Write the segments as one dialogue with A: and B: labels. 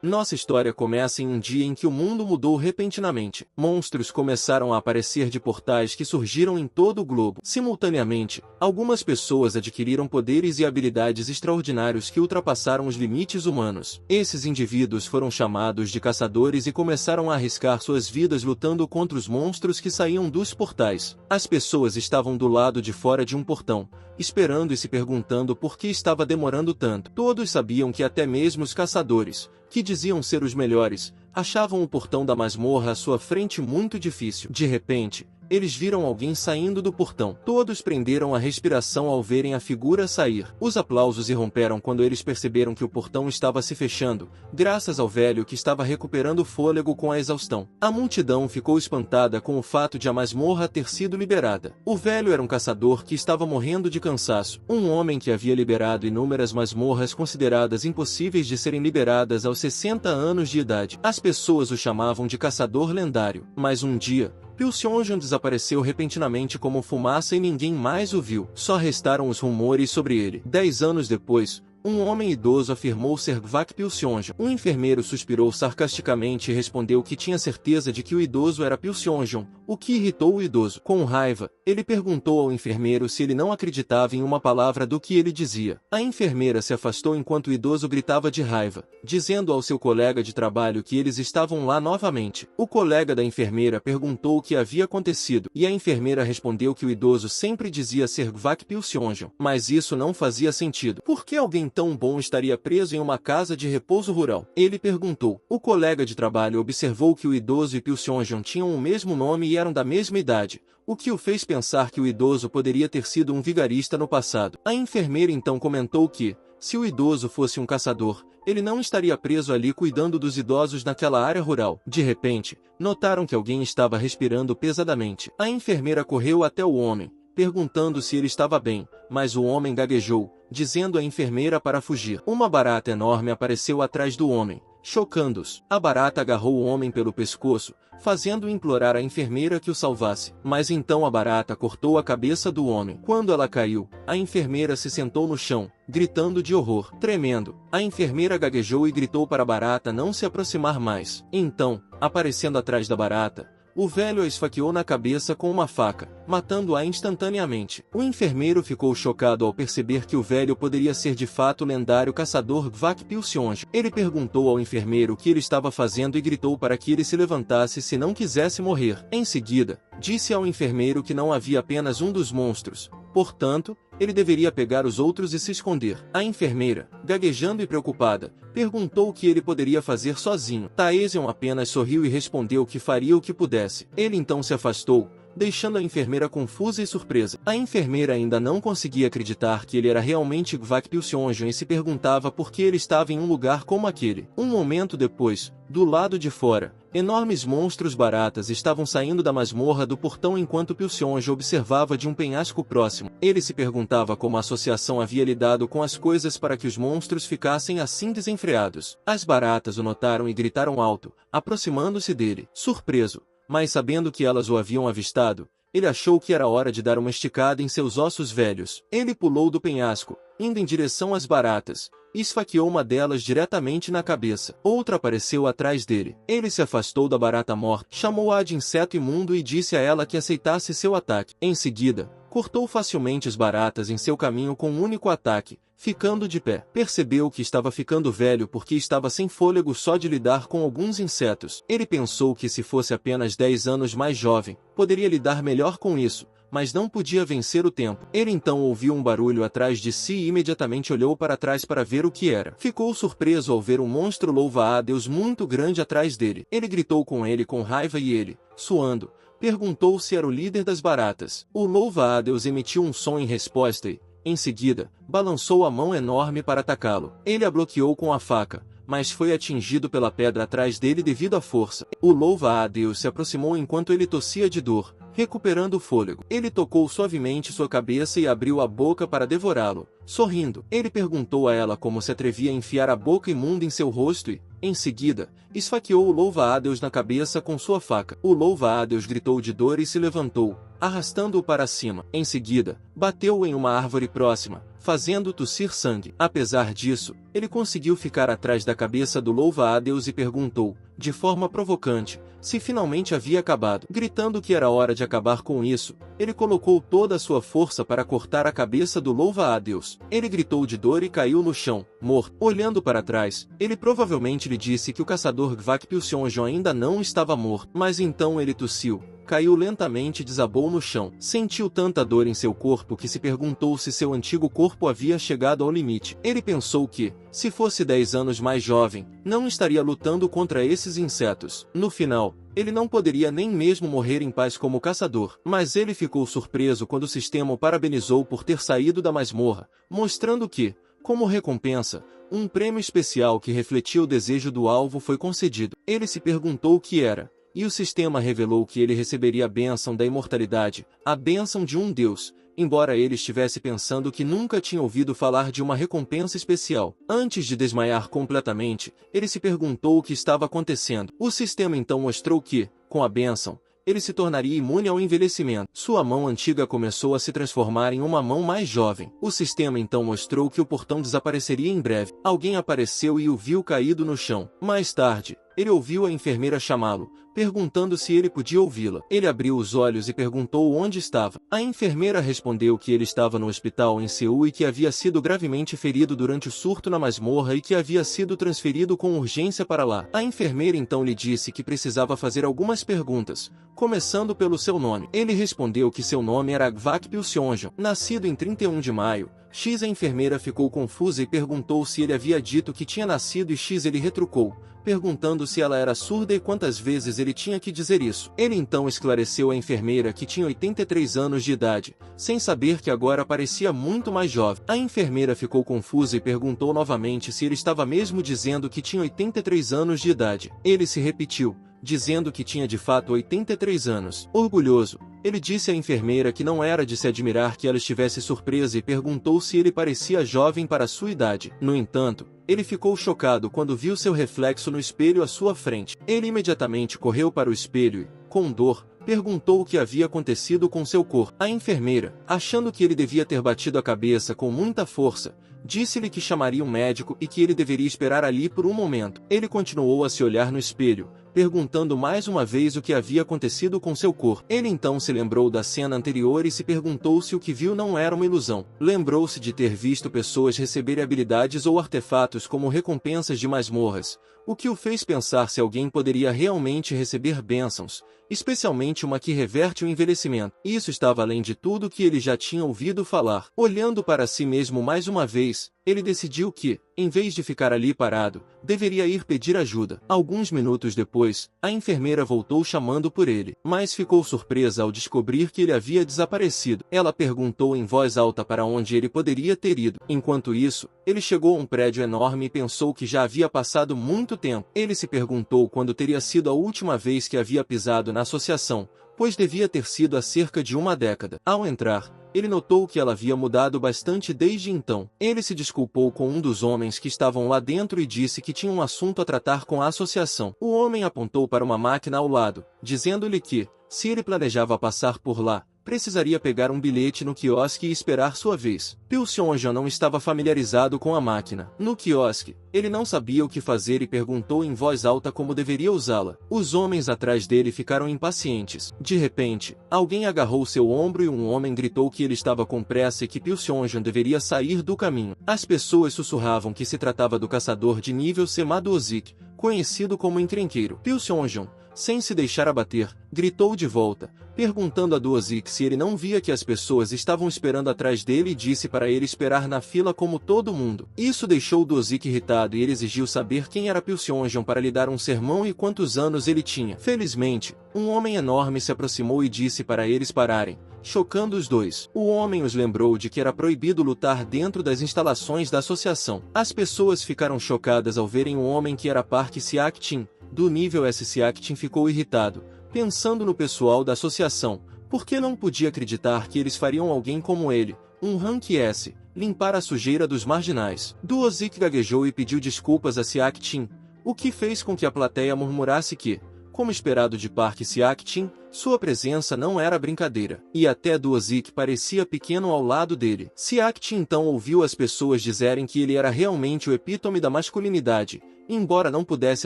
A: Nossa história começa em um dia em que o mundo mudou repentinamente. Monstros começaram a aparecer de portais que surgiram em todo o globo. Simultaneamente, algumas pessoas adquiriram poderes e habilidades extraordinários que ultrapassaram os limites humanos. Esses indivíduos foram chamados de caçadores e começaram a arriscar suas vidas lutando contra os monstros que saíam dos portais. As pessoas estavam do lado de fora de um portão, esperando e se perguntando por que estava demorando tanto. Todos sabiam que até mesmo os caçadores, que diziam ser os melhores, achavam o portão da masmorra à sua frente muito difícil. De repente, eles viram alguém saindo do portão. Todos prenderam a respiração ao verem a figura sair. Os aplausos irromperam quando eles perceberam que o portão estava se fechando, graças ao velho que estava recuperando o fôlego com a exaustão. A multidão ficou espantada com o fato de a masmorra ter sido liberada. O velho era um caçador que estava morrendo de cansaço. Um homem que havia liberado inúmeras masmorras consideradas impossíveis de serem liberadas aos 60 anos de idade. As pessoas o chamavam de caçador lendário. Mas um dia, Pilsionjon desapareceu repentinamente como fumaça e ninguém mais o viu. Só restaram os rumores sobre ele. 10 anos depois, um homem idoso afirmou ser Gvak Pilsionjon. Um enfermeiro suspirou sarcasticamente e respondeu que tinha certeza de que o idoso era Pilsionjon, o que irritou o idoso. Com raiva, ele perguntou ao enfermeiro se ele não acreditava em uma palavra do que ele dizia. A enfermeira se afastou enquanto o idoso gritava de raiva, dizendo ao seu colega de trabalho que eles estavam lá novamente. O colega da enfermeira perguntou o que havia acontecido, e a enfermeira respondeu que o idoso sempre dizia ser Gvak Pilsionjon, mas isso não fazia sentido. Por que alguém tão bom estaria preso em uma casa de repouso rural? Ele perguntou. O colega de trabalho observou que o idoso e Pilsionjon tinham o mesmo nome e eram da mesma idade, o que o fez pensar que o idoso poderia ter sido um vigarista no passado. A enfermeira então comentou que, se o idoso fosse um caçador, ele não estaria preso ali cuidando dos idosos naquela área rural. De repente, notaram que alguém estava respirando pesadamente. A enfermeira correu até o homem, perguntando se ele estava bem, mas o homem gaguejou, dizendo à enfermeira para fugir. Uma barata enorme apareceu atrás do homem, chocando-os. A barata agarrou o homem pelo pescoço, fazendo implorar à enfermeira que o salvasse. Mas então a barata cortou a cabeça do homem. Quando ela caiu, a enfermeira se sentou no chão, gritando de horror. Tremendo, a enfermeira gaguejou e gritou para a barata não se aproximar mais. Então, aparecendo atrás da barata, o velho a esfaqueou na cabeça com uma faca, matando-a instantaneamente. O enfermeiro ficou chocado ao perceber que o velho poderia ser de fato o lendário caçador Gvak Pilsionjon. Ele perguntou ao enfermeiro o que ele estava fazendo e gritou para que ele se levantasse se não quisesse morrer. Em seguida, disse ao enfermeiro que não havia apenas um dos monstros, portanto, ele deveria pegar os outros e se esconder. A enfermeira, gaguejando e preocupada, perguntou o que ele poderia fazer sozinho. Taesion apenas sorriu e respondeu que faria o que pudesse. Ele então se afastou, deixando a enfermeira confusa e surpresa. A enfermeira ainda não conseguia acreditar que ele era realmente Gvak Pilsionjon e se perguntava por que ele estava em um lugar como aquele. Um momento depois, do lado de fora, enormes monstros baratas estavam saindo da masmorra do portão enquanto Pilsionjon observava de um penhasco próximo. Ele se perguntava como a associação havia lidado com as coisas para que os monstros ficassem assim desenfreados. As baratas o notaram e gritaram alto, aproximando-se dele. Surpreso, mas sabendo que elas o haviam avistado, ele achou que era hora de dar uma esticada em seus ossos velhos. Ele pulou do penhasco, indo em direção às baratas, e esfaqueou uma delas diretamente na cabeça. Outra apareceu atrás dele. Ele se afastou da barata morta, chamou-a de inseto imundo e disse a ela que aceitasse seu ataque. Em seguida, cortou facilmente as baratas em seu caminho com um único ataque, ficando de pé. Percebeu que estava ficando velho porque estava sem fôlego só de lidar com alguns insetos. Ele pensou que se fosse apenas 10 anos mais jovem, poderia lidar melhor com isso, mas não podia vencer o tempo. Ele então ouviu um barulho atrás de si e imediatamente olhou para trás para ver o que era. Ficou surpreso ao ver um monstro louva-a-Deus muito grande atrás dele. Ele gritou com ele com raiva e ele, suando, perguntou se era o líder das baratas. O louva-a-Deus emitiu um som em resposta e, em seguida, balançou a mão enorme para atacá-lo. Ele a bloqueou com a faca, mas foi atingido pela pedra atrás dele devido à força. O louva-a-Deus se aproximou enquanto ele tossia de dor, recuperando o fôlego. Ele tocou suavemente sua cabeça e abriu a boca para devorá-lo. Sorrindo, ele perguntou a ela como se atrevia a enfiar a boca imunda em seu rosto e, em seguida, esfaqueou o louva-a-Deus na cabeça com sua faca. O louva-a-Deus gritou de dor e se levantou, arrastando-o para cima. Em seguida, bateu-o em uma árvore próxima, fazendo-o tossir sangue. Apesar disso, ele conseguiu ficar atrás da cabeça do louva-a-Deus e perguntou, de forma provocante, se finalmente havia acabado. Gritando que era hora de acabar com isso, ele colocou toda a sua força para cortar a cabeça do louva-a-Deus. Ele gritou de dor e caiu no chão, morto. Olhando para trás, ele provavelmente lhe disse que o caçador Gvak Pilsionjon ainda não estava morto, mas então ele tossiu, caiu lentamente e desabou no chão. Sentiu tanta dor em seu corpo que se perguntou se seu antigo corpo havia chegado ao limite. Ele pensou que, se fosse 10 anos mais jovem, não estaria lutando contra esses insetos. No final, ele não poderia nem mesmo morrer em paz como caçador. Mas ele ficou surpreso quando o sistema o parabenizou por ter saído da masmorra, mostrando que, como recompensa, um prêmio especial que refletia o desejo do alvo foi concedido. Ele se perguntou o que era, e o sistema revelou que ele receberia a bênção da imortalidade, a bênção de um deus, embora ele estivesse pensando que nunca tinha ouvido falar de uma recompensa especial. Antes de desmaiar completamente, ele se perguntou o que estava acontecendo. O sistema então mostrou que, com a bênção, ele se tornaria imune ao envelhecimento. Sua mão antiga começou a se transformar em uma mão mais jovem. O sistema então mostrou que o portão desapareceria em breve. Alguém apareceu e o viu caído no chão. Mais tarde, ele ouviu a enfermeira chamá-lo, perguntando se ele podia ouvi-la. Ele abriu os olhos e perguntou onde estava. A enfermeira respondeu que ele estava no hospital em Seul e que havia sido gravemente ferido durante o surto na masmorra e que havia sido transferido com urgência para lá. A enfermeira então lhe disse que precisava fazer algumas perguntas, começando pelo seu nome. Ele respondeu que seu nome era Gvak Pilsionjon. Nascido em 31 de maio, X. A enfermeira ficou confusa e perguntou se ele havia dito que tinha nascido e X. Ele retrucou, perguntando se ela era surda e quantas vezes ele tinha que dizer isso. Ele então esclareceu à enfermeira que tinha 83 anos de idade, sem saber que agora parecia muito mais jovem. A enfermeira ficou confusa e perguntou novamente se ele estava mesmo dizendo que tinha 83 anos de idade. Ele se repetiu, dizendo que tinha de fato 83 anos. Orgulhoso, ele disse à enfermeira que não era de se admirar que ela estivesse surpresa e perguntou se ele parecia jovem para sua idade. No entanto, ele ficou chocado quando viu seu reflexo no espelho à sua frente. Ele imediatamente correu para o espelho e, com dor, perguntou o que havia acontecido com seu corpo. A enfermeira, achando que ele devia ter batido a cabeça com muita força, disse-lhe que chamaria um médico e que ele deveria esperar ali por um momento. Ele continuou a se olhar no espelho, perguntando mais uma vez o que havia acontecido com seu corpo. Ele então se lembrou da cena anterior e se perguntou se o que viu não era uma ilusão. Lembrou-se de ter visto pessoas receberem habilidades ou artefatos como recompensas de masmorras, o que o fez pensar se alguém poderia realmente receber bênçãos, especialmente uma que reverte o envelhecimento. Isso estava além de tudo que ele já tinha ouvido falar. Olhando para si mesmo mais uma vez, ele decidiu que, em vez de ficar ali parado, deveria ir pedir ajuda. Alguns minutos depois, a enfermeira voltou chamando por ele, mas ficou surpresa ao descobrir que ele havia desaparecido. Ela perguntou em voz alta para onde ele poderia ter ido. Enquanto isso, ele chegou a um prédio enorme e pensou que já havia passado muito tempo. Ele se perguntou quando teria sido a última vez que havia pisado na associação, pois devia ter sido há cerca de uma década. Ao entrar, ele notou que ela havia mudado bastante desde então. Ele se desculpou com um dos homens que estavam lá dentro e disse que tinha um assunto a tratar com a associação. O homem apontou para uma máquina ao lado, dizendo-lhe que, se ele planejava passar por lá, precisaria pegar um bilhete no quiosque e esperar sua vez. Pilsionjon não estava familiarizado com a máquina. No quiosque, ele não sabia o que fazer e perguntou em voz alta como deveria usá-la. Os homens atrás dele ficaram impacientes. De repente, alguém agarrou seu ombro e um homem gritou que ele estava com pressa e que Pilsionjon deveria sair do caminho. As pessoas sussurravam que se tratava do caçador de nível C Madozik, conhecido como encrenqueiro. Pilsionjon, sem se deixar abater, gritou de volta, perguntando a Dozik se ele não via que as pessoas estavam esperando atrás dele e disse para ele esperar na fila como todo mundo. Isso deixou Dozik irritado e ele exigiu saber quem era Pilsionjon para lhe dar um sermão e quantos anos ele tinha. Felizmente, um homem enorme se aproximou e disse para eles pararem, chocando os dois. O homem os lembrou de que era proibido lutar dentro das instalações da associação. As pessoas ficaram chocadas ao verem um homem que era Park Siak-tin, do nível S. Siak-tin ficou irritado, pensando no pessoal da associação, porque não podia acreditar que eles fariam alguém como ele, um rank S, limpar a sujeira dos marginais. Dozik gaguejou e pediu desculpas a Siak-tin, o que fez com que a plateia murmurasse que, Como esperado de Park Seak-tin, sua presença não era brincadeira, e até Do-sik parecia pequeno ao lado dele. Seak-tin então ouviu as pessoas dizerem que ele era realmente o epítome da masculinidade, e embora não pudesse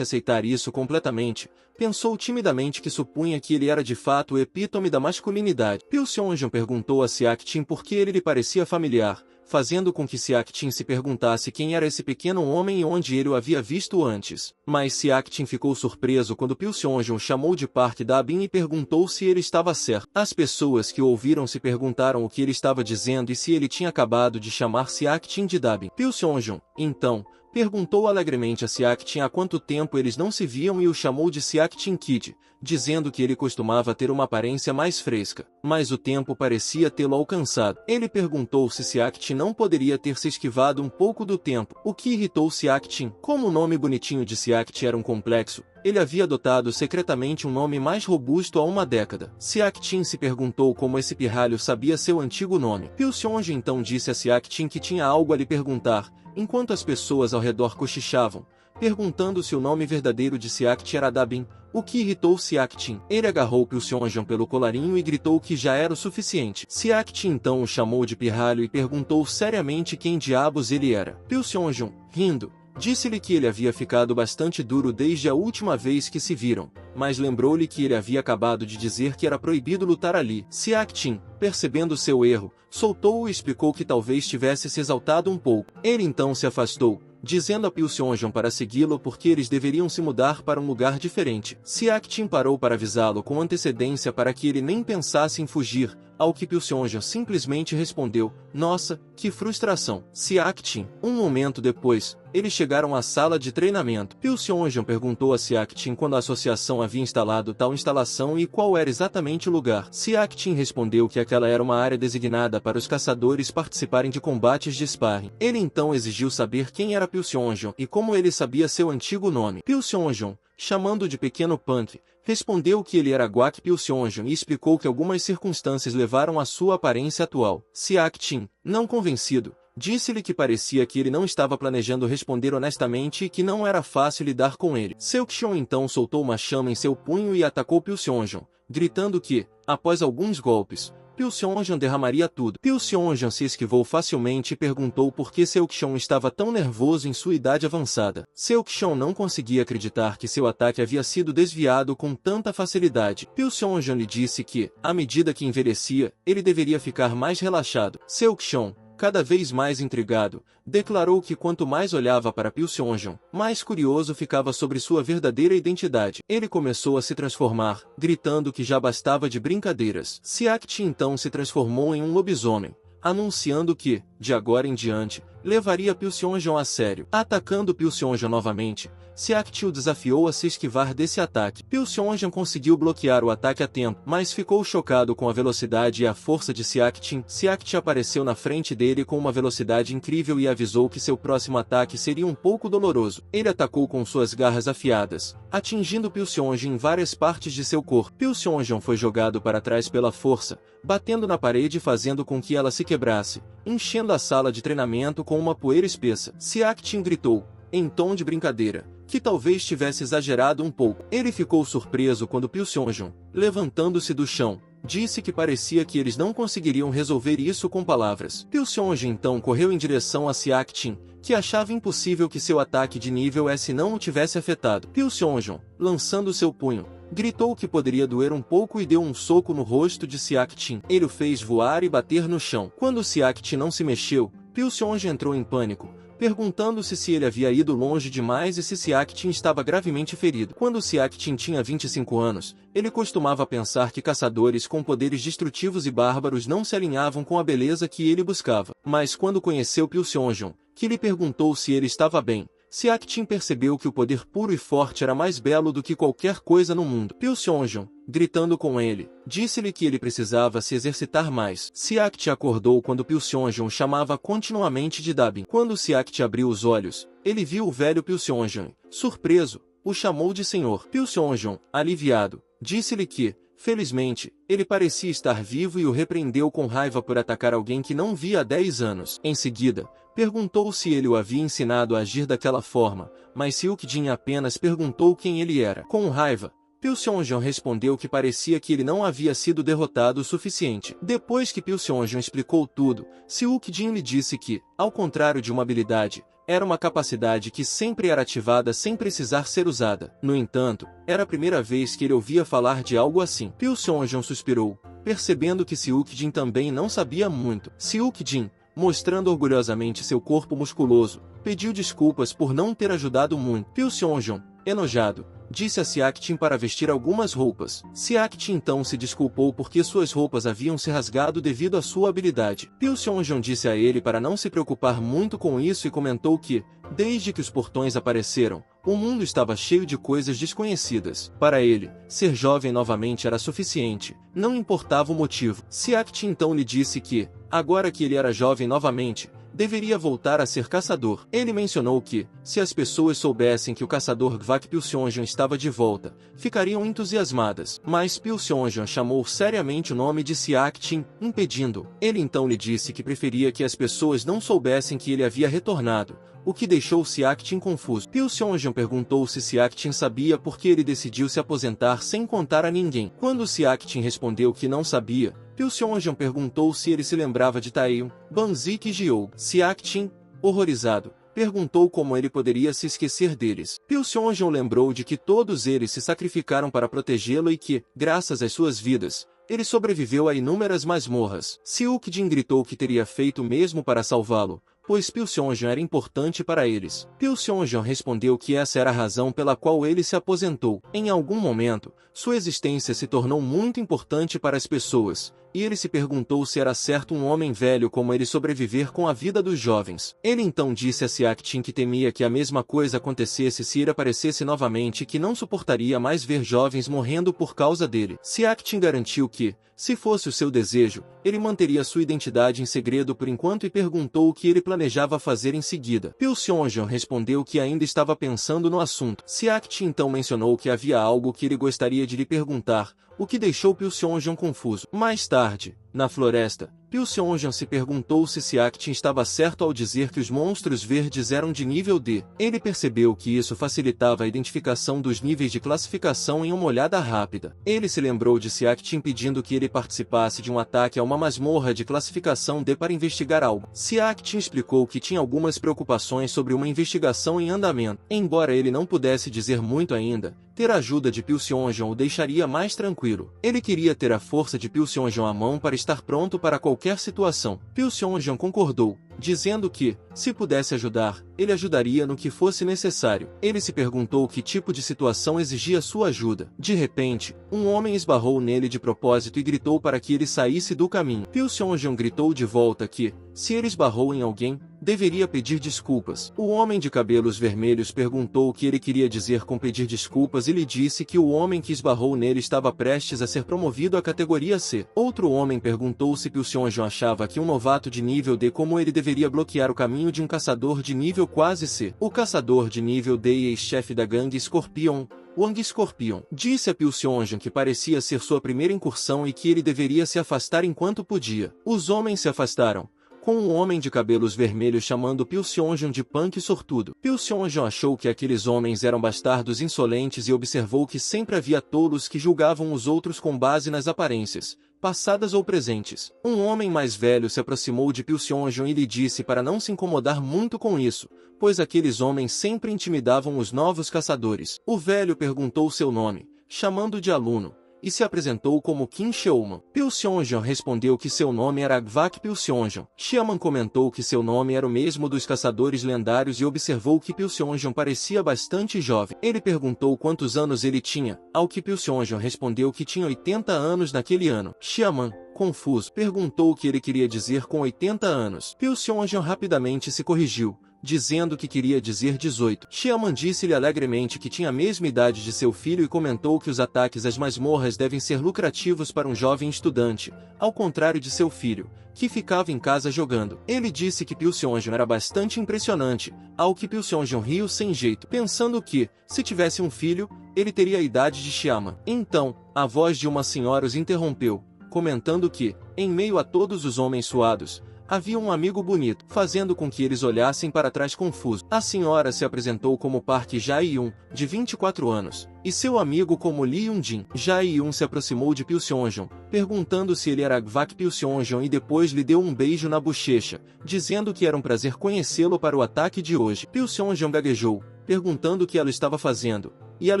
A: aceitar isso completamente, pensou timidamente que supunha que ele era de fato o epítome da masculinidade. Pil Seongjong perguntou a Seak-tin por que ele lhe parecia familiar, fazendo com que Seak-tin se perguntasse quem era esse pequeno homem e onde ele o havia visto antes. Mas Seak-tin ficou surpreso quando Pil Seongjong chamou de Park Da-bin e perguntou se ele estava certo. As pessoas que o ouviram se perguntaram o que ele estava dizendo e se ele tinha acabado de chamar Seak-tin de Da-bin. Pil Seongjong, então, perguntou alegremente a Seak-tin há quanto tempo eles não se viam e o chamou de Seak-tin Kid, dizendo que ele costumava ter uma aparência mais fresca, mas o tempo parecia tê-lo alcançado. Ele perguntou se Seak-tin não poderia ter se esquivado um pouco do tempo, o que irritou Seak-tin. Como o nome bonitinho de Seak-tin era um complexo, ele havia adotado secretamente um nome mais robusto há uma década. Seak-tin se perguntou como esse pirralho sabia seu antigo nome. Pil Seongjong então disse a Seak-tin que tinha algo a lhe perguntar, enquanto as pessoas ao redor cochichavam, perguntando se o nome verdadeiro de Seak-tin era Da-bin, o que irritou Seak-tin. Ele agarrou Pil Seongjong pelo colarinho e gritou que já era o suficiente. Seak-tin então o chamou de pirralho e perguntou seriamente quem diabos ele era. Pil Seongjong, rindo, disse-lhe que ele havia ficado bastante duro desde a última vez que se viram, mas lembrou-lhe que ele havia acabado de dizer que era proibido lutar ali. Seak-tin, percebendo seu erro, soltou-o e explicou que talvez tivesse se exaltado um pouco. Ele então se afastou, dizendo a Pil Seongjong para segui-lo porque eles deveriam se mudar para um lugar diferente. Seak-tin parou para avisá-lo com antecedência para que ele nem pensasse em fugir, ao que Pil Seongjong simplesmente respondeu, nossa, que frustração. Seak-tin. Um momento depois, eles chegaram à sala de treinamento. Pil Seongjong perguntou a Seak-tin quando a associação havia instalado tal instalação e qual era exatamente o lugar. Seak-tin respondeu que aquela era uma área designada para os caçadores participarem de combates de sparring. Ele então exigiu saber quem era Pil Seongjong e como ele sabia seu antigo nome. Pil Seongjong, chamando de Pequeno Punk, respondeu que ele era Guak Pil Seongjong e explicou que algumas circunstâncias levaram à sua aparência atual. Seak-tin, não convencido, disse-lhe que parecia que ele não estava planejando responder honestamente e que não era fácil lidar com ele. Seok-shon então soltou uma chama em seu punho e atacou Pil Seongjong, gritando que, após alguns golpes, Pil Seongjong derramaria tudo. Pil Seongjong se esquivou facilmente e perguntou por que Seok-shon estava tão nervoso em sua idade avançada. Seok-shon não conseguia acreditar que seu ataque havia sido desviado com tanta facilidade. Pil Seongjong lhe disse que, à medida que envelhecia, ele deveria ficar mais relaxado. Seok-shon, cada vez mais intrigado, declarou que quanto mais olhava para Pil Seongjong, mais curioso ficava sobre sua verdadeira identidade. Ele começou a se transformar, gritando que já bastava de brincadeiras. Seak-tin então se transformou em um lobisomem, anunciando que, de agora em diante, levaria Pil Seongjong a sério. Atacando Pil Seongjong novamente, Seak-tin o desafiou a se esquivar desse ataque. Pil Seongjong conseguiu bloquear o ataque a tempo, mas ficou chocado com a velocidade e a força de Seak-tin. Seak-tin apareceu na frente dele com uma velocidade incrível e avisou que seu próximo ataque seria um pouco doloroso. Ele atacou com suas garras afiadas, atingindo Pil Seongjong em várias partes de seu corpo. Pil Seongjong foi jogado para trás pela força, batendo na parede e fazendo com que ela se quebrasse, enchendo a sala de treinamento com uma poeira espessa. Seak-tin gritou, em tom de brincadeira, que talvez tivesse exagerado um pouco. Ele ficou surpreso quando Pil Seongjong, levantando-se do chão, disse que parecia que eles não conseguiriam resolver isso com palavras. Pil Seongjong então correu em direção a Seak-tin, que achava impossível que seu ataque de nível S não o tivesse afetado. Pil Seongjong, lançando seu punho, gritou que poderia doer um pouco e deu um soco no rosto de Seak-tin. Ele o fez voar e bater no chão. Quando Seak-tin não se mexeu, Pil Seongjong entrou em pânico, perguntando-se se ele havia ido longe demais e se Seak-tin estava gravemente ferido. Quando Seak-tin tinha 25 anos, ele costumava pensar que caçadores com poderes destrutivos e bárbaros não se alinhavam com a beleza que ele buscava. Mas quando conheceu Pil Seongjong, que lhe perguntou se ele estava bem, Seak-tin percebeu que o poder puro e forte era mais belo do que qualquer coisa no mundo. Pil Seongjong, gritando com ele, disse-lhe que ele precisava se exercitar mais. Seak-tin acordou quando Pil Seongjong chamava continuamente de Da-bin. Quando Seak-tin abriu os olhos, ele viu o velho Pil Seongjong. Surpreso, o chamou de senhor. Pil Seongjong, aliviado, disse-lhe que, felizmente, ele parecia estar vivo e o repreendeu com raiva por atacar alguém que não via há 10 anos. Em seguida, perguntou se ele o havia ensinado a agir daquela forma, mas Seok-jin apenas perguntou quem ele era. Com raiva, Piu Seonjeon respondeu que parecia que ele não havia sido derrotado o suficiente. Depois que Piu Seonjeon explicou tudo, Seok-jin lhe disse que, ao contrário de uma habilidade, era uma capacidade que sempre era ativada sem precisar ser usada. No entanto, era a primeira vez que ele ouvia falar de algo assim. Piu Seonjeon suspirou, percebendo que Seok-jin também não sabia muito. Seok-jin, mostrando orgulhosamente seu corpo musculoso, pediu desculpas por não ter ajudado muito. Piu Seonjeon, enojado, disse a Seok-jin para vestir algumas roupas. Seok-jin então se desculpou porque suas roupas haviam se rasgado devido à sua habilidade. Piu Seonjeon disse a ele para não se preocupar muito com isso e comentou que, desde que os portões apareceram, o mundo estava cheio de coisas desconhecidas. Para ele, ser jovem novamente era suficiente, não importava o motivo. Seok-jin então lhe disse que, agora que ele era jovem novamente, deveria voltar a ser caçador. Ele mencionou que, se as pessoas soubessem que o caçador Gvak Piu Seonjeon estava de volta, ficariam entusiasmadas. Mas Piu Seonjeon chamou seriamente o nome de Seok-jin, impedindo. Ele então lhe disse que preferia que as pessoas não soubessem que ele havia retornado, o que deixou Seok-jin confuso. Piu Seonjeon perguntou se Seok-jin sabia por que ele decidiu se aposentar sem contar a ninguém. Quando Seok-jin respondeu que não sabia, Piu Seonjeon perguntou se ele se lembrava de Taeyeon, Banzik e Jiou. Seok-jin, horrorizado, perguntou como ele poderia se esquecer deles. Piu Seonjeon lembrou de que todos eles se sacrificaram para protegê-lo e que, graças às suas vidas, ele sobreviveu a inúmeras masmorras. Seok-jin gritou que teria feito o mesmo para salvá-lo, pois Piu Seonjeon era importante para eles. Piu Seonjeon respondeu que essa era a razão pela qual ele se aposentou. Em algum momento, sua existência se tornou muito importante para as pessoas, e ele se perguntou se era certo um homem velho como ele sobreviver com a vida dos jovens. Ele então disse a Seok-jin que temia que a mesma coisa acontecesse se ele aparecesse novamente e que não suportaria mais ver jovens morrendo por causa dele. Seok-jin garantiu que, se fosse o seu desejo, ele manteria sua identidade em segredo por enquanto e perguntou o que ele planejava fazer em seguida. Piu Seonjeon respondeu que ainda estava pensando no assunto. Seok-jin então mencionou que havia algo que ele gostaria de lhe perguntar, o que deixou Piu Seonjeon confuso. Mais tarde, na floresta, Piu Seonjeon se perguntou se Seok-jin estava certo ao dizer que os monstros verdes eram de nível D. Ele percebeu que isso facilitava a identificação dos níveis de classificação em uma olhada rápida. Ele se lembrou de Seok-jin pedindo que ele participasse de um ataque a uma masmorra de classificação D para investigar algo. Seok-jin explicou que tinha algumas preocupações sobre uma investigação em andamento. Embora ele não pudesse dizer muito ainda, ter a ajuda de Piu Seonjeon o deixaria mais tranquilo. Ele queria ter a força de Piu Seonjeon à mão para estar pronto para qualquer situação. Piu Seonjeon concordou, dizendo que, se pudesse ajudar, ele ajudaria no que fosse necessário. Ele se perguntou que tipo de situação exigia sua ajuda. De repente, um homem esbarrou nele de propósito e gritou para que ele saísse do caminho. Piu Seonjeon gritou de volta que, se ele esbarrou em alguém, deveria pedir desculpas. O homem de cabelos vermelhos perguntou o que ele queria dizer com pedir desculpas e lhe disse que o homem que esbarrou nele estava prestes a ser promovido à categoria C. Outro homem perguntou se Piu Seonjeon achava que um novato de nível D como ele deveria bloquear o caminho de um caçador de nível quase C. O caçador de nível D e ex-chefe da gangue Scorpion, Wang Scorpion, disse a Piu Seonjeon que parecia ser sua primeira incursão e que ele deveria se afastar enquanto podia. Os homens se afastaram, com um homem de cabelos vermelhos chamando Piu Seonjeon de punk sortudo. Piu Seonjeon achou que aqueles homens eram bastardos insolentes e observou que sempre havia tolos que julgavam os outros com base nas aparências, passadas ou presentes. Um homem mais velho se aproximou de Piu Seonjeon e lhe disse para não se incomodar muito com isso, pois aqueles homens sempre intimidavam os novos caçadores. O velho perguntou seu nome, chamando de aluno, e se apresentou como Kim Seoman. Piu Seonjeon respondeu que seu nome era Gvak Piu Seonjeon. Seoman comentou que seu nome era o mesmo dos caçadores lendários e observou que Piu Seonjeon parecia bastante jovem. Ele perguntou quantos anos ele tinha, ao que Piu Seonjeon respondeu que tinha 80 anos naquele ano. Seoman, confuso, perguntou o que ele queria dizer com 80 anos. Piu Seonjeon rapidamente se corrigiu, dizendo que queria dizer 18. Seoman disse-lhe alegremente que tinha a mesma idade de seu filho e comentou que os ataques às masmorras devem ser lucrativos para um jovem estudante, ao contrário de seu filho, que ficava em casa jogando. Ele disse que Piu Seonjeon era bastante impressionante, ao que Piu Seonjeon riu sem jeito, pensando que, se tivesse um filho, ele teria a idade de Seoman. Então, a voz de uma senhora os interrompeu, comentando que, em meio a todos os homens suados, havia um amigo bonito, fazendo com que eles olhassem para trás confusos. A senhora se apresentou como Park Jae-yoon, de 24 anos, e seu amigo como Lee Yoon-jin. Jae-yoon se aproximou de Pil-seonjeon, perguntando se ele era Gvak Pil-seonjeon e depois lhe deu um beijo na bochecha, dizendo que era um prazer conhecê-lo para o ataque de hoje. Pil-seonjeon gaguejou, perguntando o que ela estava fazendo, e ela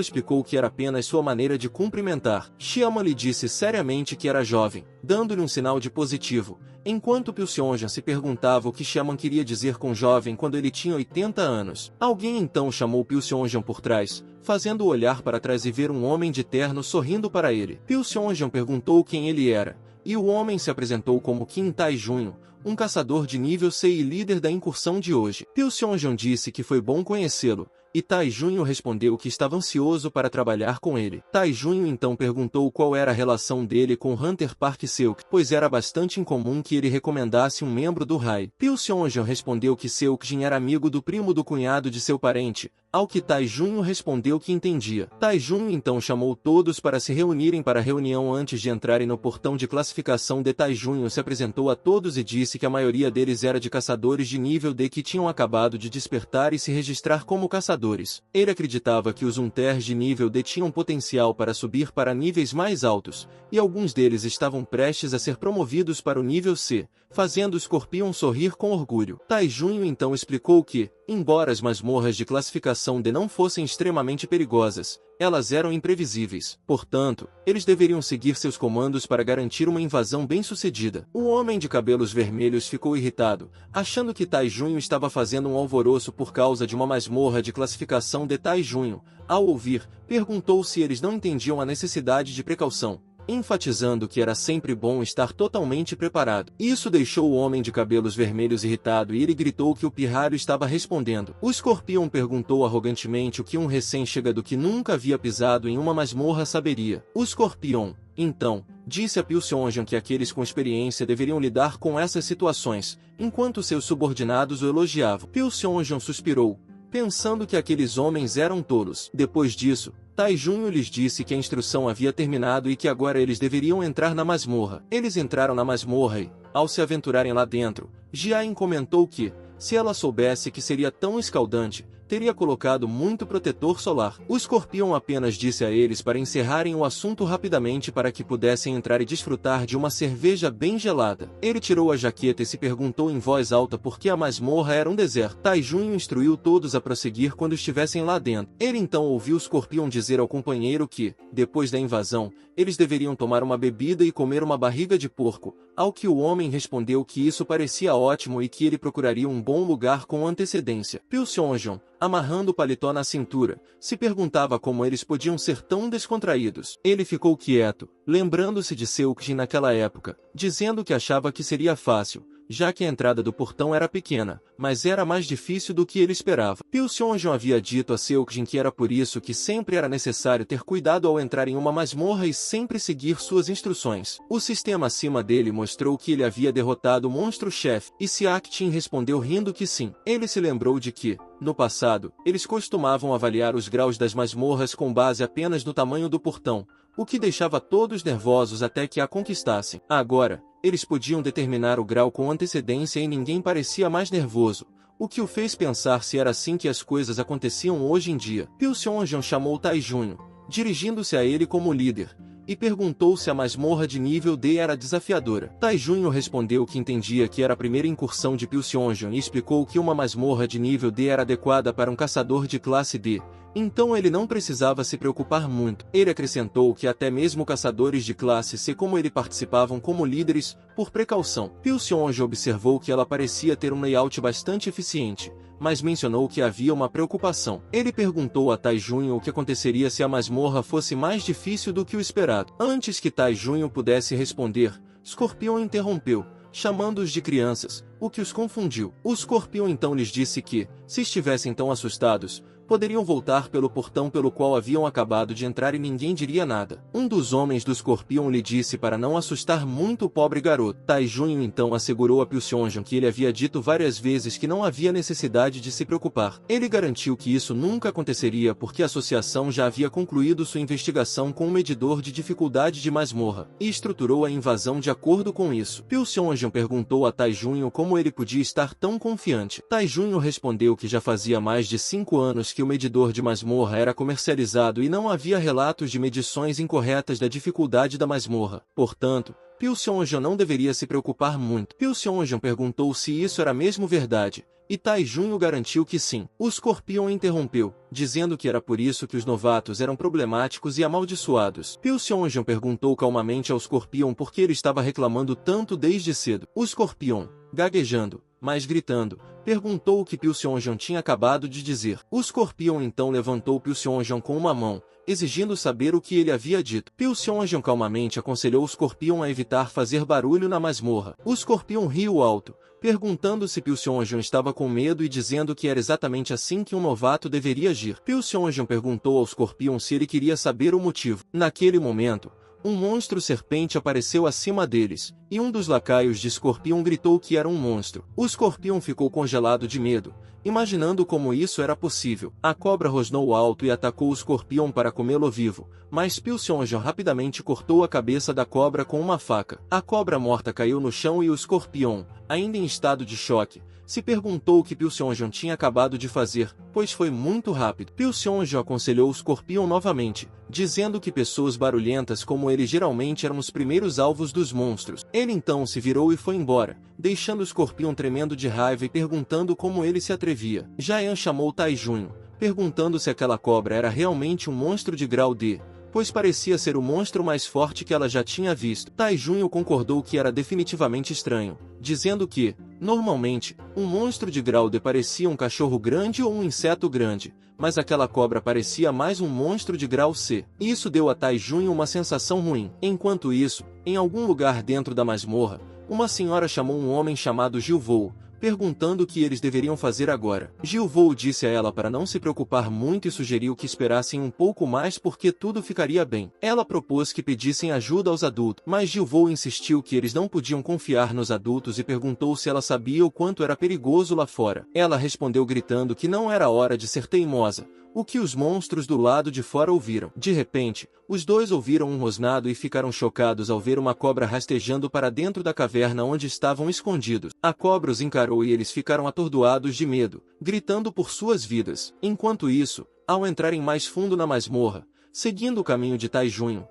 A: explicou que era apenas sua maneira de cumprimentar. Xiaman lhe disse seriamente que era jovem, dando-lhe um sinal de positivo, enquanto Pil-seonjeon se perguntava o que Xiaman queria dizer com jovem quando ele tinha 80 anos. Alguém então chamou Pil-seonjeon por trás, fazendo-o olhar para trás e ver um homem de terno sorrindo para ele. Pil-seonjeon perguntou quem ele era, e o homem se apresentou como Kim Tae-junho, um caçador de nível C e líder da incursão de hoje. Pil-seonjeon disse que foi bom conhecê-lo, e Tae-junho respondeu que estava ansioso para trabalhar com ele. Tae-junho então perguntou qual era a relação dele com Hunter Park Seok, pois era bastante incomum que ele recomendasse um membro do Rai. Pil-seonjeon respondeu que Seokjin era amigo do primo do cunhado de seu parente, ao que Tae-junho respondeu que entendia. Tae-junho então chamou todos para se reunirem para a reunião antes de entrarem no portão de classificação de Tae-junho se apresentou a todos e disse que a maioria deles era de caçadores de nível D que tinham acabado de despertar e se registrar como caçadores. Ele acreditava que os Hunters de nível D tinham potencial para subir para níveis mais altos, e alguns deles estavam prestes a ser promovidos para o nível C, fazendo o Scorpion sorrir com orgulho. Tae-junho então explicou que, embora as masmorras de classificação D não fossem extremamente perigosas, elas eram imprevisíveis. Portanto, eles deveriam seguir seus comandos para garantir uma invasão bem-sucedida. O homem de cabelos vermelhos ficou irritado, achando que Tae-junho estava fazendo um alvoroço por causa de uma masmorra de classificação de Tae-junho. Ao ouvir, perguntou se eles não entendiam a necessidade de precaução, enfatizando que era sempre bom estar totalmente preparado. Isso deixou o homem de cabelos vermelhos irritado e ele gritou que o pirralho estava respondendo. O Scorpion perguntou arrogantemente o que um recém-chegado que nunca havia pisado em uma masmorra saberia. O Scorpion, então, disse a Pil-seonjeon que aqueles com experiência deveriam lidar com essas situações, enquanto seus subordinados o elogiavam. Pil-seonjeon suspirou, pensando que aqueles homens eram tolos. Depois disso, Tae-junho lhes disse que a instrução havia terminado e que agora eles deveriam entrar na masmorra. Eles entraram na masmorra e, ao se aventurarem lá dentro, Jiain comentou que, se ela soubesse que seria tão escaldante, teria colocado muito protetor solar. O Scorpion apenas disse a eles para encerrarem o assunto rapidamente para que pudessem entrar e desfrutar de uma cerveja bem gelada. Ele tirou a jaqueta e se perguntou em voz alta por que a masmorra era um deserto. Tae-junho instruiu todos a prosseguir quando estivessem lá dentro. Ele então ouviu o Scorpion dizer ao companheiro que, depois da invasão, eles deveriam tomar uma bebida e comer uma barriga de porco, ao que o homem respondeu que isso parecia ótimo e que ele procuraria um bom lugar com antecedência. Pil-seonjeon, amarrando o paletó na cintura, se perguntava como eles podiam ser tão descontraídos. Ele ficou quieto, lembrando-se de Seokjin naquela época, dizendo que achava que seria fácil, já que a entrada do portão era pequena, mas era mais difícil do que ele esperava. Pil-seonjeon havia dito a Seokjin que era por isso que sempre era necessário ter cuidado ao entrar em uma masmorra e sempre seguir suas instruções. O sistema acima dele mostrou que ele havia derrotado o monstro-chefe, e Seokjin respondeu rindo que sim. Ele se lembrou de que, no passado, eles costumavam avaliar os graus das masmorras com base apenas no tamanho do portão, o que deixava todos nervosos até que a conquistassem. Agora, eles podiam determinar o grau com antecedência e ninguém parecia mais nervoso, o que o fez pensar se era assim que as coisas aconteciam hoje em dia. Pil-seonjeon chamou Tae-junho, dirigindo-se a ele como líder, e perguntou se a masmorra de nível D era desafiadora. Tae-junho respondeu que entendia que era a primeira incursão de Pil-seonjeon e explicou que uma masmorra de nível D era adequada para um caçador de classe D, então ele não precisava se preocupar muito. Ele acrescentou que até mesmo caçadores de classe C como ele participavam como líderes, por precaução. Pil-seonjeon observou que ela parecia ter um layout bastante eficiente, mas mencionou que havia uma preocupação. Ele perguntou a Tae-junho o que aconteceria se a masmorra fosse mais difícil do que o esperado. Antes que Tae-junho pudesse responder, Scorpion interrompeu, chamando-os de crianças, o que os confundiu. O Scorpion então lhes disse que, se estivessem tão assustados, Poderiam voltar pelo portão pelo qual haviam acabado de entrar e ninguém diria nada. Um dos homens do escorpião lhe disse para não assustar muito o pobre garoto. Tai Junho então assegurou a Pilseonjong que ele havia dito várias vezes que não havia necessidade de se preocupar. Ele garantiu que isso nunca aconteceria porque a associação já havia concluído sua investigação com um medidor de dificuldade de masmorra, e estruturou a invasão de acordo com isso. Pilseonjong perguntou a Tai Junho como ele podia estar tão confiante. Tai Junho respondeu que já fazia mais de 5 anos que o medidor de masmorra era comercializado e não havia relatos de medições incorretas da dificuldade da masmorra. Portanto, Pilseonjong não deveria se preocupar muito. Pilseonjong perguntou se isso era mesmo verdade, e Tai Junho garantiu que sim. O escorpião interrompeu, dizendo que era por isso que os novatos eram problemáticos e amaldiçoados. Pilseonjong perguntou calmamente ao escorpião por que ele estava reclamando tanto desde cedo. O escorpião, gaguejando, mas gritando, perguntou o que Pilseonjong tinha acabado de dizer. O escorpião então levantou Pilseonjong com uma mão, exigindo saber o que ele havia dito. Pilseonjong calmamente aconselhou o escorpião a evitar fazer barulho na masmorra. O escorpião riu alto, perguntando se Pilseonjong estava com medo e dizendo que era exatamente assim que um novato deveria agir. Pilseonjong perguntou ao escorpião se ele queria saber o motivo. Naquele momento, um monstro serpente apareceu acima deles, e um dos lacaios de escorpião gritou que era um monstro. O escorpião ficou congelado de medo, imaginando como isso era possível. A cobra rosnou alto e atacou o escorpião para comê-lo vivo, mas Pilseonjong rapidamente cortou a cabeça da cobra com uma faca. A cobra morta caiu no chão e o escorpião, ainda em estado de choque, se perguntou o que Pilseonjong tinha acabado de fazer, pois foi muito rápido. Pilseonjong aconselhou o escorpião novamente, dizendo que pessoas barulhentas como ele geralmente eram os primeiros alvos dos monstros. Ele então se virou e foi embora, deixando o escorpião tremendo de raiva e perguntando como ele se atrevia. Jayan chamou Tai Junho, perguntando se aquela cobra era realmente um monstro de grau D, pois parecia ser o monstro mais forte que ela já tinha visto. Tai Junho concordou que era definitivamente estranho, dizendo que, normalmente, um monstro de grau D parecia um cachorro grande ou um inseto grande, mas aquela cobra parecia mais um monstro de grau C. Isso deu a Tai Junho uma sensação ruim. Enquanto isso, em algum lugar dentro da masmorra, uma senhora chamou um homem chamado Gilvou, perguntando o que eles deveriam fazer agora. Gilvou disse a ela para não se preocupar muito e sugeriu que esperassem um pouco mais porque tudo ficaria bem. Ela propôs que pedissem ajuda aos adultos, mas Gilvou insistiu que eles não podiam confiar nos adultos e perguntou se ela sabia o quanto era perigoso lá fora. Ela respondeu gritando que não era hora de ser teimosa, o que os monstros do lado de fora ouviram. De repente, os dois ouviram um rosnado e ficaram chocados ao ver uma cobra rastejando para dentro da caverna onde estavam escondidos. A cobra os encarou e eles ficaram atordoados de medo, gritando por suas vidas. Enquanto isso, ao entrarem mais fundo na masmorra, seguindo o caminho de Tai Junho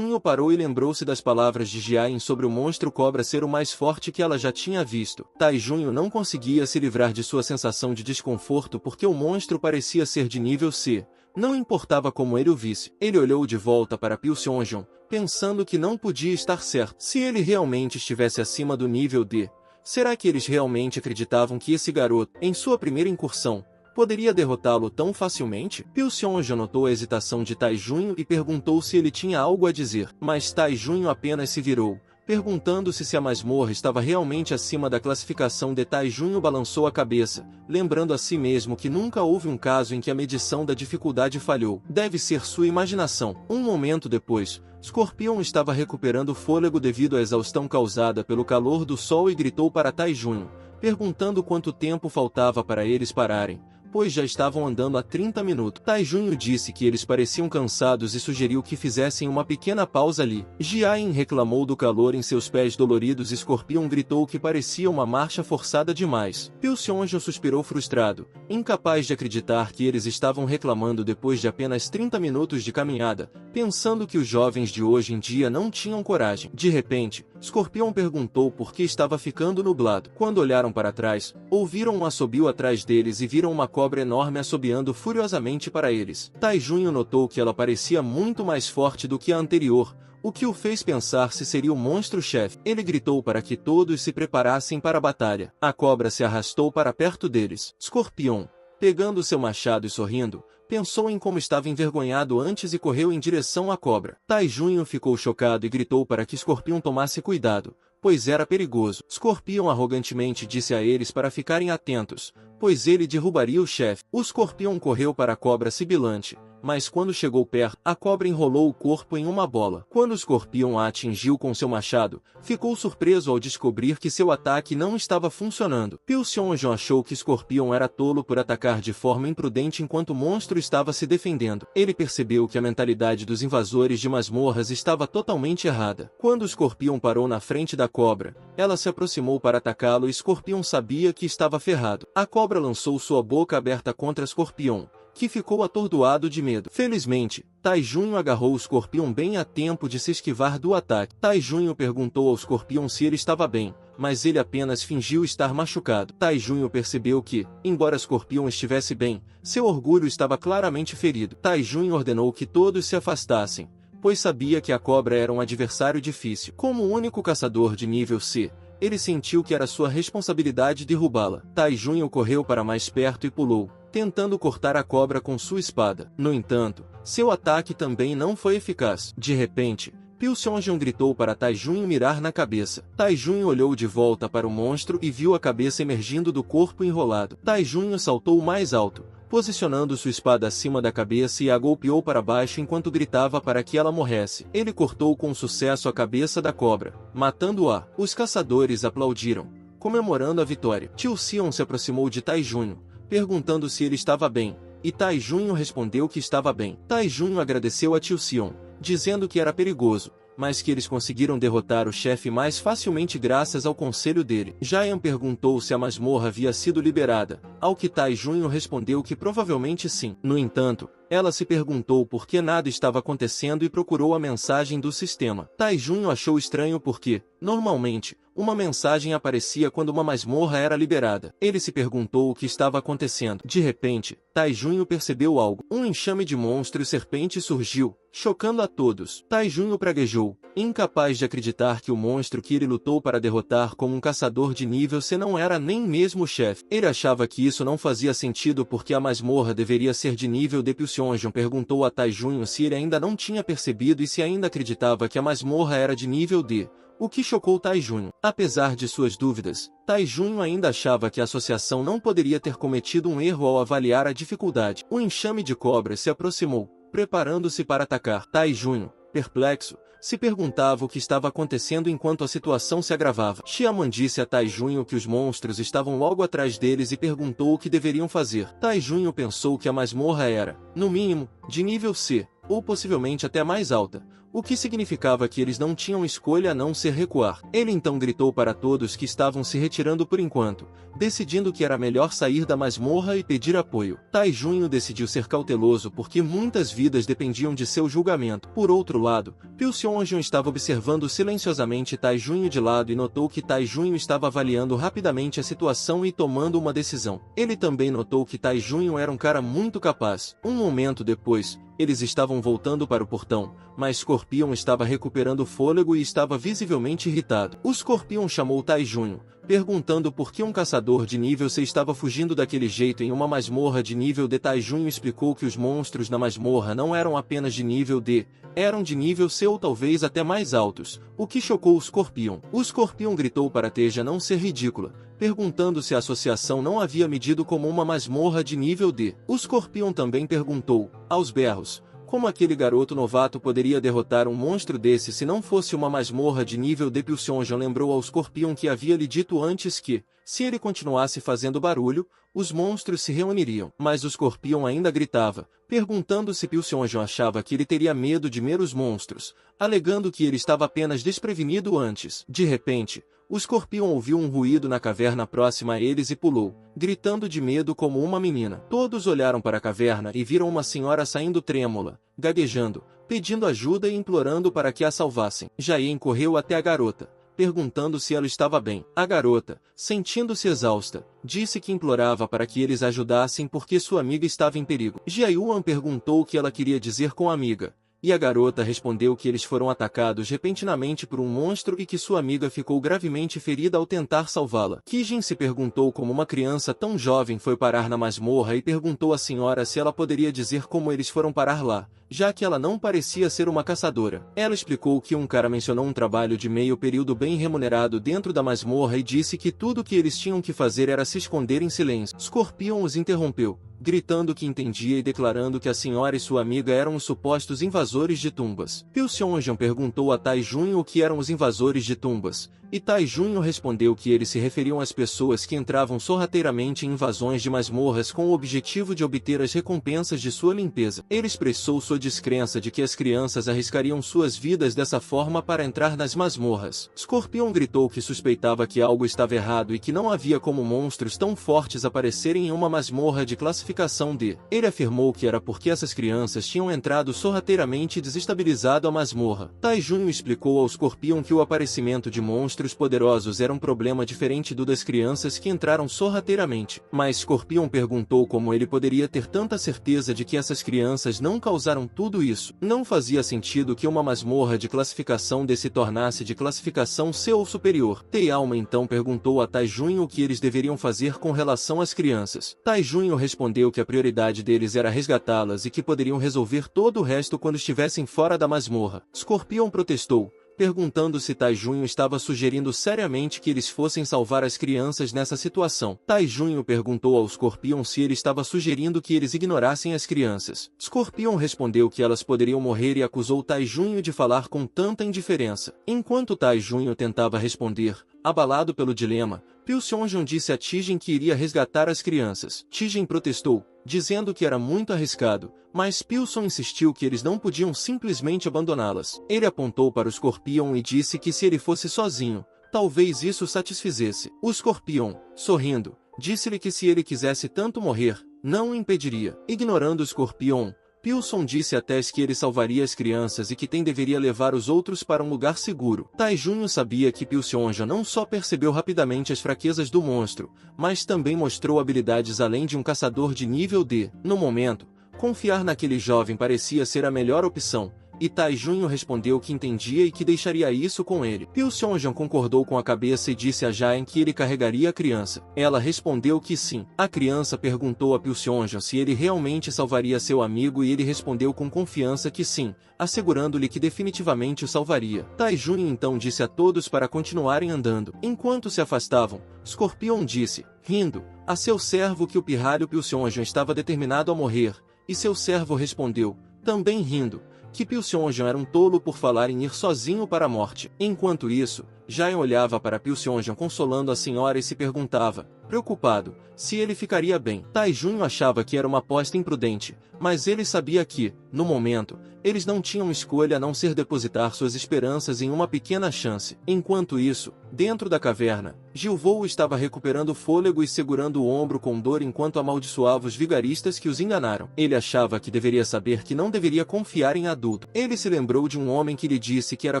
A: parou e lembrou-se das palavras de Jiayin sobre o monstro cobra ser o mais forte que ela já tinha visto. Tai Junho não conseguia se livrar de sua sensação de desconforto porque o monstro parecia ser de nível C. Não importava como ele o visse. Ele olhou de volta para Pilseonjong, pensando que não podia estar certo. Se ele realmente estivesse acima do nível D, será que eles realmente acreditavam que esse garoto, em sua primeira incursão, poderia derrotá-lo tão facilmente? Pilseonjong notou a hesitação de Tai Junho e perguntou se ele tinha algo a dizer, mas Tai Junho apenas se virou, perguntando-se se a masmorra estava realmente acima da classificação de Tai Junho balançou a cabeça, lembrando a si mesmo que nunca houve um caso em que a medição da dificuldade falhou. Deve ser sua imaginação. Um momento depois, Scorpion estava recuperando fôlego devido à exaustão causada pelo calor do sol e gritou para Tai Junho, perguntando quanto tempo faltava para eles pararem, pois já estavam andando há 30 minutos. Tai Junho disse que eles pareciam cansados e sugeriu que fizessem uma pequena pausa ali. Jiayin reclamou do calor em seus pés doloridos e Scorpion gritou que parecia uma marcha forçada demais. Pilseonjong suspirou frustrado, incapaz de acreditar que eles estavam reclamando depois de apenas 30 minutos de caminhada, pensando que os jovens de hoje em dia não tinham coragem. De repente, Scorpion perguntou por que estava ficando nublado. Quando olharam para trás, ouviram um assobio atrás deles e viram uma cobra enorme assobiando furiosamente para eles. Tai Junho notou que ela parecia muito mais forte do que a anterior, o que o fez pensar se seria o monstro-chefe. Ele gritou para que todos se preparassem para a batalha. A cobra se arrastou para perto deles. Scorpion, pegando seu machado e sorrindo, pensou em como estava envergonhado antes e correu em direção à cobra. Tai Junho ficou chocado e gritou para que Scorpion tomasse cuidado, pois era perigoso. Scorpion arrogantemente disse a eles para ficarem atentos, pois ele derrubaria o chefe. O Scorpion correu para a cobra sibilante, mas quando chegou perto, a cobra enrolou o corpo em uma bola. Quando o Scorpion a atingiu com seu machado, ficou surpreso ao descobrir que seu ataque não estava funcionando. Pilsionjon achou que Scorpion era tolo por atacar de forma imprudente enquanto o monstro estava se defendendo. Ele percebeu que a mentalidade dos invasores de masmorras estava totalmente errada. Quando o Scorpion parou na frente da cobra, ela se aproximou para atacá-lo e Scorpion sabia que estava ferrado. A cobra lançou sua boca aberta contra Scorpion, que ficou atordoado de medo. Felizmente, Taijunho agarrou o Scorpion bem a tempo de se esquivar do ataque. Taijunho perguntou ao Scorpion se ele estava bem, mas ele apenas fingiu estar machucado. Taijunho percebeu que, embora Scorpion estivesse bem, seu orgulho estava claramente ferido. Taijunho ordenou que todos se afastassem, pois sabia que a cobra era um adversário difícil. Como o único caçador de nível C, ele sentiu que era sua responsabilidade derrubá-la. Taijunho correu para mais perto e pulou, tentando cortar a cobra com sua espada. No entanto, seu ataque também não foi eficaz. De repente, Pilsionjon gritou para Taijunho mirar na cabeça. Taijunho olhou de volta para o monstro e viu a cabeça emergindo do corpo enrolado. Taijunho saltou mais alto, posicionando sua espada acima da cabeça e a golpeou para baixo enquanto gritava para que ela morresse. Ele cortou com sucesso a cabeça da cobra, matando-a. Os caçadores aplaudiram, comemorando a vitória. Tio Sion se aproximou de Taijunho, perguntando se ele estava bem, e Taijunho respondeu que estava bem. Taijunho agradeceu a Tio Sion, dizendo que era perigoso, mas que eles conseguiram derrotar o chefe mais facilmente graças ao conselho dele. Jaian perguntou se a masmorra havia sido liberada, ao que Taijunho respondeu que provavelmente sim. No entanto, ela se perguntou por que nada estava acontecendo e procurou a mensagem do sistema. Taijunho achou estranho porque, normalmente, uma mensagem aparecia quando uma masmorra era liberada. Ele se perguntou o que estava acontecendo. De repente, Taijunho percebeu algo. Um enxame de monstros e serpentes surgiu, chocando a todos. Taijunho praguejou, incapaz de acreditar que o monstro que ele lutou para derrotar como um caçador de nível C não era nem mesmo o chefe. Ele achava que isso não fazia sentido porque a masmorra deveria ser de nível D. Pilsionjon perguntou a Taijunho se ele ainda não tinha percebido e se ainda acreditava que a masmorra era de nível D, o que chocou Taijunho. Apesar de suas dúvidas, Taijunho ainda achava que a associação não poderia ter cometido um erro ao avaliar a dificuldade. O enxame de cobras se aproximou, preparando-se para atacar. Taijunho, perplexo, se perguntava o que estava acontecendo enquanto a situação se agravava. Xiaman disse a Taijunho que os monstros estavam logo atrás deles e perguntou o que deveriam fazer. Taijunho pensou que a masmorra era, no mínimo, de nível C, ou possivelmente até mais alta, o que significava que eles não tinham escolha a não ser recuar. Ele então gritou para todos que estavam se retirando por enquanto, decidindo que era melhor sair da masmorra e pedir apoio. Taijunho decidiu ser cauteloso porque muitas vidas dependiam de seu julgamento. Por outro lado, Pilsionjon estava observando silenciosamente Taijunho de lado e notou que Taijunho estava avaliando rapidamente a situação e tomando uma decisão. Ele também notou que Taijunho era um cara muito capaz. Um momento depois, eles estavam voltando para o portão, mas Scorpion estava recuperando fôlego e estava visivelmente irritado. O Scorpion chamou Taijunho, perguntando por que um caçador de nível C estava fugindo daquele jeito em uma masmorra de nível D. Taijunho explicou que os monstros na masmorra não eram apenas de nível D, eram de nível C ou talvez até mais altos, o que chocou o Scorpion. O Scorpion gritou para Teja não ser ridícula, perguntando se a associação não havia medido como uma masmorra de nível D. O Scorpion também perguntou, aos berros, como aquele garoto novato poderia derrotar um monstro desse se não fosse uma masmorra de nível D. Pilsionjon lembrou ao Scorpion que havia lhe dito antes que, se ele continuasse fazendo barulho, os monstros se reuniriam. Mas o Scorpion ainda gritava, perguntando se Pilsionjon achava que ele teria medo de meros monstros, alegando que ele estava apenas desprevenido antes. De repente, o Scorpion ouviu um ruído na caverna próxima a eles e pulou, gritando de medo como uma menina. Todos olharam para a caverna e viram uma senhora saindo trêmula, gaguejando, pedindo ajuda e implorando para que a salvassem. Jaien correu até a garota, perguntando se ela estava bem. A garota, sentindo-se exausta, disse que implorava para que eles ajudassem porque sua amiga estava em perigo. Jiayuan perguntou o que ela queria dizer com a amiga, e a garota respondeu que eles foram atacados repentinamente por um monstro e que sua amiga ficou gravemente ferida ao tentar salvá-la. Kijin se perguntou como uma criança tão jovem foi parar na masmorra e perguntou à senhora se ela poderia dizer como eles foram parar lá, já que ela não parecia ser uma caçadora. Ela explicou que um cara mencionou um trabalho de meio período bem remunerado dentro da masmorra e disse que tudo o que eles tinham que fazer era se esconder em silêncio. Scorpion os interrompeu, gritando que entendia e declarando que a senhora e sua amiga eram os supostos invasores de tumbas. Pilseonjan perguntou a Tai Junho o que eram os invasores de tumbas, e Tai Junho respondeu que eles se referiam às pessoas que entravam sorrateiramente em invasões de masmorras com o objetivo de obter as recompensas de sua limpeza. Ele expressou sua descrença de que as crianças arriscariam suas vidas dessa forma para entrar nas masmorras. Scorpion gritou que suspeitava que algo estava errado e que não havia como monstros tão fortes aparecerem em uma masmorra de classificação D. Ele afirmou que era porque essas crianças tinham entrado sorrateiramente e desestabilizado a masmorra. Tai Junho explicou ao Scorpion que o aparecimento de monstros poderosos era um problema diferente do das crianças que entraram sorrateiramente. Mas Scorpion perguntou como ele poderia ter tanta certeza de que essas crianças não causaram tudo isso. Não fazia sentido que uma masmorra de classificação D se tornasse de classificação C ou superior. Tai Alma então perguntou a Tai Junho o que eles deveriam fazer com relação às crianças. Tai Junho respondeu que a prioridade deles era resgatá-las e que poderiam resolver todo o resto quando estivessem fora da masmorra. Scorpion protestou, perguntando se Tai Junho estava sugerindo seriamente que eles fossem salvar as crianças nessa situação. Tai Junho perguntou ao Scorpion se ele estava sugerindo que eles ignorassem as crianças. Scorpion respondeu que elas poderiam morrer e acusou Tai Junho de falar com tanta indiferença. Enquanto Tai Junho tentava responder, abalado pelo dilema, Pilseonjan disse a Tijen que iria resgatar as crianças. Tijen protestou, dizendo que era muito arriscado, mas Pilson insistiu que eles não podiam simplesmente abandoná-las. Ele apontou para o Scorpion e disse que se ele fosse sozinho, talvez isso satisfizesse. O Scorpion, sorrindo, disse-lhe que se ele quisesse tanto morrer, não o impediria. Ignorando o Scorpion, Pilson disse a Tess que ele salvaria as crianças e que Ten deveria levar os outros para um lugar seguro. Tai Junho sabia que Pilseonjan não só percebeu rapidamente as fraquezas do monstro, mas também mostrou habilidades além de um caçador de nível D. No momento, confiar naquele jovem parecia ser a melhor opção, e Tai Junho respondeu que entendia e que deixaria isso com ele. Pilseonjan concordou com a cabeça e disse a Jaen que ele carregaria a criança. Ela respondeu que sim. A criança perguntou a Pilseonjan se ele realmente salvaria seu amigo e ele respondeu com confiança que sim, assegurando-lhe que definitivamente o salvaria. Tai Junho então disse a todos para continuarem andando. Enquanto se afastavam, Scorpion disse, rindo, a seu servo que o pirralho Pilseonjan estava determinado a morrer, e seu servo respondeu, também rindo, que Pilseonjan era um tolo por falar em ir sozinho para a morte. Enquanto isso, Jaen olhava para Pilseonjan consolando a senhora e se perguntava, preocupado, se ele ficaria bem. Tai Junho achava que era uma aposta imprudente, mas ele sabia que, no momento, eles não tinham escolha a não ser depositar suas esperanças em uma pequena chance. Enquanto isso, dentro da caverna, Gilvou estava recuperando fôlego e segurando o ombro com dor enquanto amaldiçoava os vigaristas que os enganaram. Ele achava que deveria saber que não deveria confiar em adulto. Ele se lembrou de um homem que lhe disse que era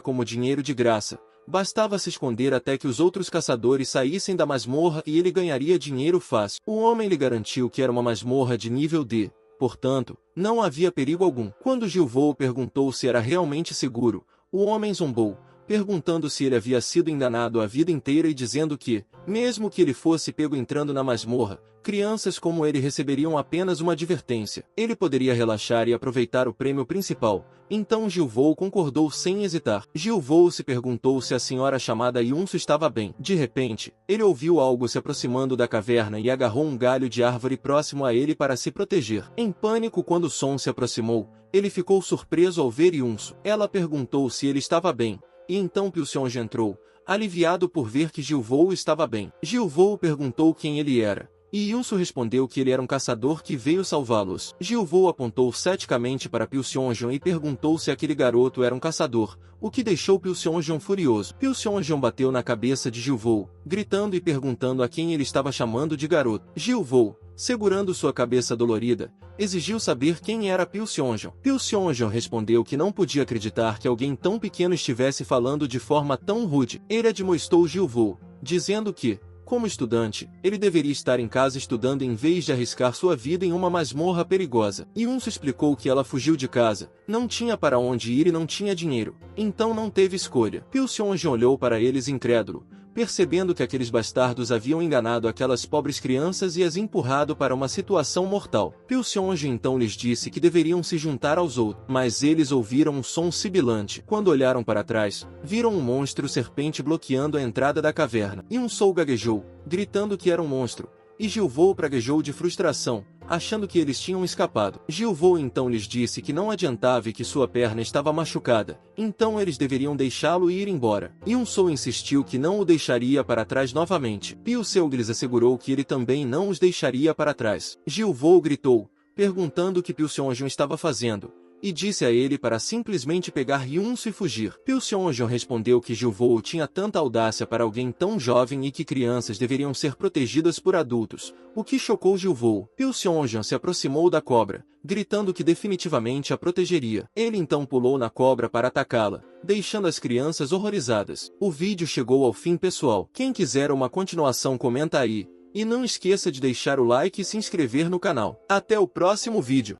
A: como dinheiro de graça. Bastava se esconder até que os outros caçadores saíssem da masmorra e ele ganharia dinheiro fácil. O homem lhe garantiu que era uma masmorra de nível D. Portanto, não havia perigo algum. Quando Gilvou perguntou se era realmente seguro, o homem zombou, perguntando se ele havia sido enganado a vida inteira e dizendo que, mesmo que ele fosse pego entrando na masmorra, crianças como ele receberiam apenas uma advertência. Ele poderia relaxar e aproveitar o prêmio principal. Então Gilvou concordou sem hesitar. Gilvou se perguntou se a senhora chamada Yunsu estava bem. De repente, ele ouviu algo se aproximando da caverna e agarrou um galho de árvore próximo a ele para se proteger. Em pânico quando o som se aproximou, ele ficou surpreso ao ver Yunsu. Ela perguntou se ele estava bem, e então Pilseonjan entrou, aliviado por ver que Gilvou estava bem. Gilvou perguntou quem ele era, e Yunsu respondeu que ele era um caçador que veio salvá-los. Gilvou apontou ceticamente para Pilseonjan e perguntou se aquele garoto era um caçador, o que deixou Pilseonjan furioso. Pilseonjan bateu na cabeça de Gilvou, gritando e perguntando a quem ele estava chamando de garoto. Gilvou, segurando sua cabeça dolorida, exigiu saber quem era Pilseonjan. Pilseonjan respondeu que não podia acreditar que alguém tão pequeno estivesse falando de forma tão rude. Ele admoestou Gilvou, dizendo que, como estudante, ele deveria estar em casa estudando em vez de arriscar sua vida em uma masmorra perigosa. Yunsu explicou que ela fugiu de casa, não tinha para onde ir e não tinha dinheiro, então não teve escolha. Pilseonjan olhou para eles incrédulo, percebendo que aqueles bastardos haviam enganado aquelas pobres crianças e as empurrado para uma situação mortal. Piu Seonjo então lhes disse que deveriam se juntar aos outros, mas eles ouviram um som sibilante. Quando olharam para trás, viram um monstro serpente bloqueando a entrada da caverna. E um Soul gaguejou, gritando que era um monstro, e Gilvou praguejou de frustração, achando que eles tinham escapado. Gilvou então lhes disse que não adiantava e que sua perna estava machucada, então eles deveriam deixá-lo e ir embora. E um Soul insistiu que não o deixaria para trás novamente. Piu Seong lhes assegurou que ele também não os deixaria para trás. Gilvou gritou, perguntando o que Piu Seonjo estava fazendo, e disse a ele para simplesmente pegar Ryunsu e fugir. Piu Seonjo respondeu que Gilvou tinha tanta audácia para alguém tão jovem e que crianças deveriam ser protegidas por adultos, o que chocou Gilvou. Piu Seonjo se aproximou da cobra, gritando que definitivamente a protegeria. Ele então pulou na cobra para atacá-la, deixando as crianças horrorizadas. O vídeo chegou ao fim, pessoal. Quem quiser uma continuação comenta aí, e não esqueça de deixar o like e se inscrever no canal. Até o próximo vídeo.